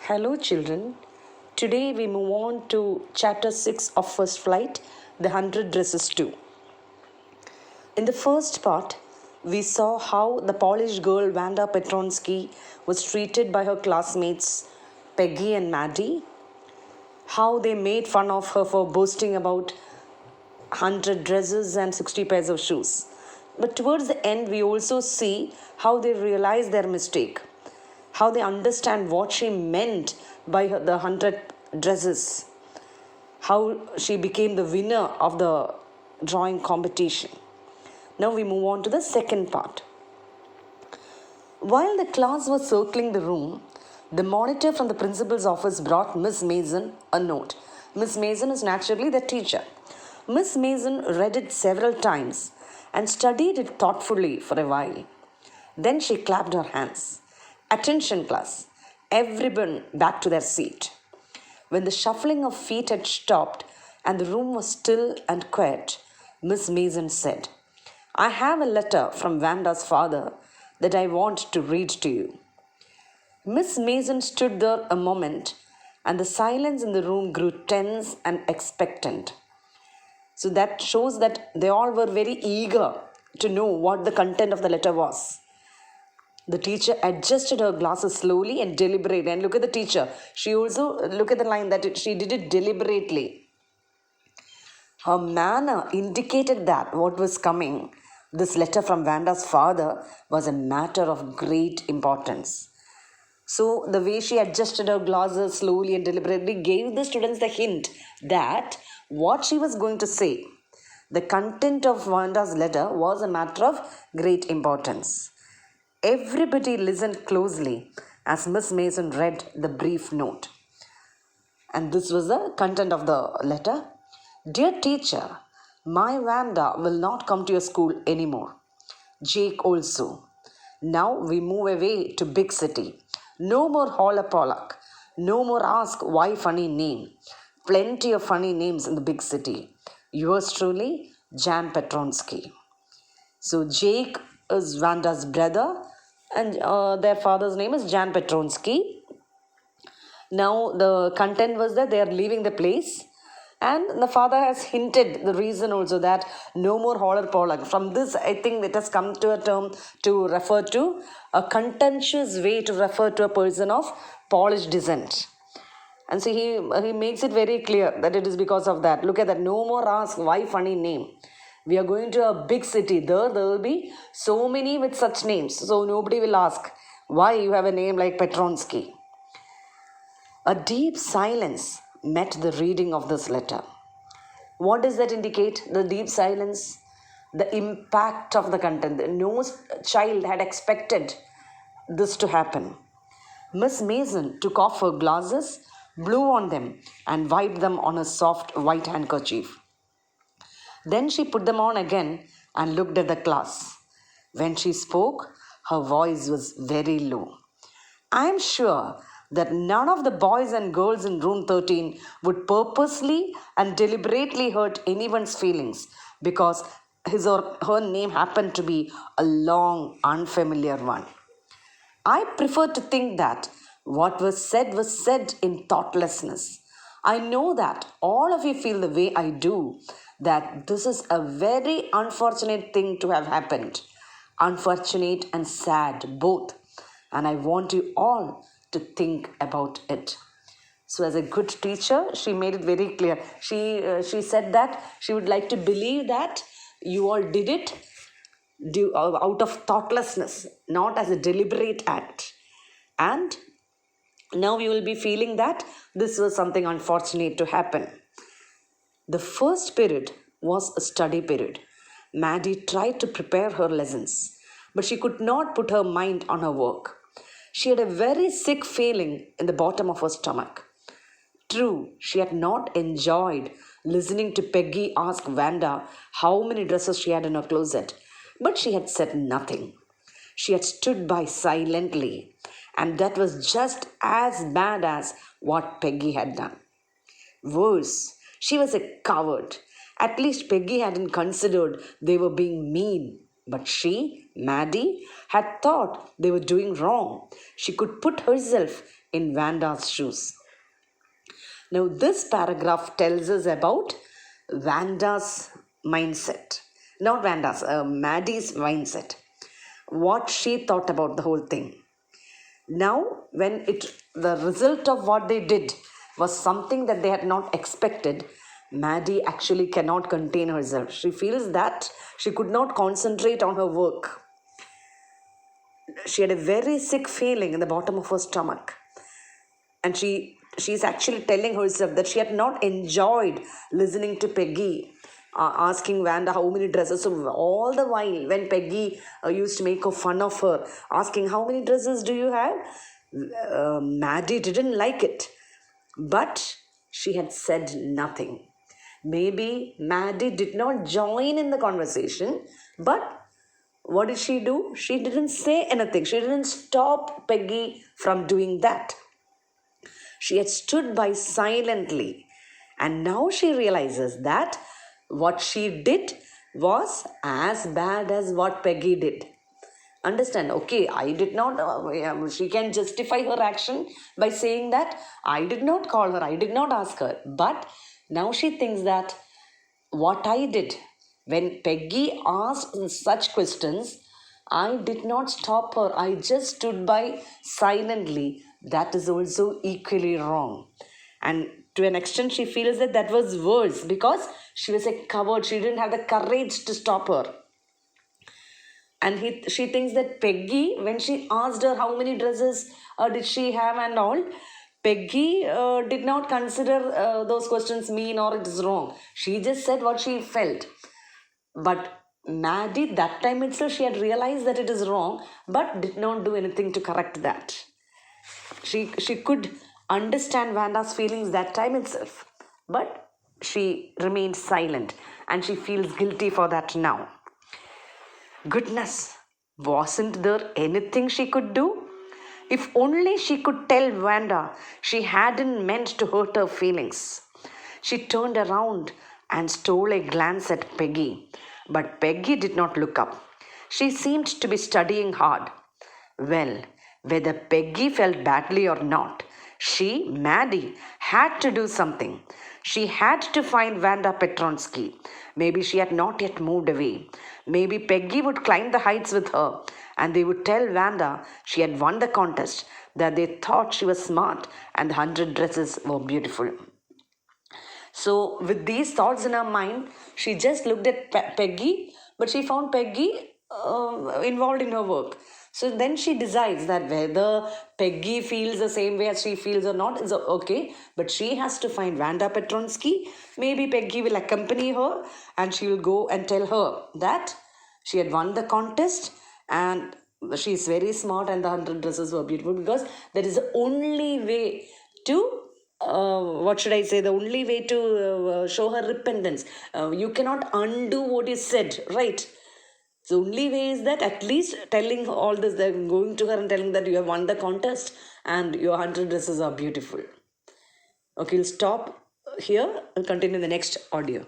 Hello, children. Today we move on to chapter 6 of First Flight, The 100 Dresses 2. In the first part, we saw how the Polish girl Wanda Petronsky was treated by her classmates Peggy and Maddie, how they made fun of her for boasting about 100 dresses and 60 pairs of shoes. But towards the end, we also see how they realize their mistake, how they understand what she meant by the 100 dresses, how she became the winner of the drawing competition. Now we move on to the second part. While the class was circling the room, the monitor from the principal's office brought Miss Mason a note. Miss Mason is naturally the teacher. Miss Mason read it several times and studied it thoughtfully for a while. Then she clapped her hands. Attention, class. Everyone back to their seat. When the shuffling of feet had stopped and the room was still and quiet, Miss Mason said, "I have a letter from Wanda's father that I want to read to you." Miss Mason stood there a moment, and the silence in the room grew tense and expectant. So that shows that they all were very eager to know what the content of the letter was. The teacher adjusted her glasses slowly and deliberately. And look at the teacher. She also, look at the line that she did it deliberately. Her manner indicated that what was coming, this letter from Wanda's father, was a matter of great importance. So the way she adjusted her glasses slowly and deliberately gave the students the hint that what she was going to say, the content of Wanda's letter, was a matter of great importance. Everybody listened closely as Miss Mason read the brief note. And this was the content of the letter. "Dear teacher, my Wanda will not come to your school anymore. Jake also. Now we move away to big city. No more holla pollack. No more ask why funny name. Plenty of funny names in the big city. Yours truly, Jan Petronsky." So Jake is Wanda's brother, and their father's name is Jan Petronsky. Now the content was that they are leaving the place, and the father has hinted the reason also that no more holler pollack. From this, I think it has come to a term to refer to a contentious way to refer to a person of Polish descent. And so he makes it very clear that it is because of that. Look at that. No more ask why funny name. We are going to a big city. There will be so many with such names. So nobody will ask why you have a name like Petronsky. A deep silence met the reading of this letter. What does that indicate? The deep silence, the impact of the content. No child had expected this to happen. Miss Mason took off her glasses, blew on them, and wiped them on a soft white handkerchief. Then she put them on again and looked at the class. When she spoke, her voice was very low. "I am sure that none of the boys and girls in room 13 would purposely and deliberately hurt anyone's feelings because his or her name happened to be a long, unfamiliar one. I prefer to think that what was said in thoughtlessness. I know that all of you feel the way I do, that this is a very unfortunate thing to have happened. Unfortunate and sad, both. And I want you all to think about it." So as a good teacher, she made it very clear. She said that she would like to believe that you all did it out of thoughtlessness, not as a deliberate act. And now you will be feeling that this was something unfortunate to happen. The first period was a study period. Maddie tried to prepare her lessons, but she could not put her mind on her work. She had a very sick feeling in the bottom of her stomach. True, she had not enjoyed listening to Peggy ask Wanda how many dresses she had in her closet, but she had said nothing. She had stood by silently, and that was just as bad as what Peggy had done. Worse, she was a coward. At least Peggy hadn't considered they were being mean. But she, Maddie, had thought they were doing wrong. She could put herself in Vanda's shoes. Now, this paragraph tells us about Vanda's mindset. Not Vanda's, Maddie's mindset. What she thought about the whole thing. Now, when the result of what they did was something that they had not expected, Maddie actually cannot contain herself. She feels that she could not concentrate on her work. She had a very sick feeling in the bottom of her stomach. And she's actually telling herself that she had not enjoyed listening to Peggy asking Vanda how many dresses. So all the while when Peggy used to make fun of her, asking how many dresses do you have, Maddie didn't like it. But she had said nothing. Maybe Maddie did not join in the conversation, but what did she do? She didn't say anything. She didn't stop Peggy from doing that. She had stood by silently, and now she realizes that what she did was as bad as what Peggy did. Understand? Okay, I did not, she can justify her action by saying that I did not call her, I did not ask her. But now she thinks that what I did, when Peggy asked such questions, I did not stop her. I just stood by silently. That is also equally wrong. And to an extent, she feels that that was worse because she was a coward. She didn't have the courage to stop her. And she thinks that Peggy, when she asked her how many dresses did she have and all, Peggy did not consider those questions mean or it is wrong. She just said what she felt. But Maddie, that time itself, she had realized that it is wrong, but did not do anything to correct that. She could understand Vanda's feelings that time itself, but she remained silent and she feels guilty for that now. Goodness, wasn't there anything she could do? If only she could tell Vanda she hadn't meant to hurt her feelings. She turned around and stole a glance at Peggy, but Peggy did not look up. She seemed to be studying hard. Well, whether Peggy felt badly or not, she, Maddie, had to do something. She had to find Vanda Petronsky. Maybe she had not yet moved away. Maybe Peggy would climb the heights with her and they would tell Vanda she had won the contest, that they thought she was smart and the 100 dresses were beautiful. So, with these thoughts in her mind, she just looked at Peggy, but she found Peggy involved in her work. So then she decides that whether Peggy feels the same way as she feels or not is okay, but she has to find Vanda Petronsky. Maybe Peggy will accompany her and she will go and tell her that she had won the contest and she is very smart and the 100 dresses were beautiful, because that is the only way to the only way to show her repentance. You cannot undo what is said, right? The only way is that at least telling all this, that going to her and telling that you have won the contest and your 100 dresses are beautiful. Okay, we'll stop here and continue in the next audio.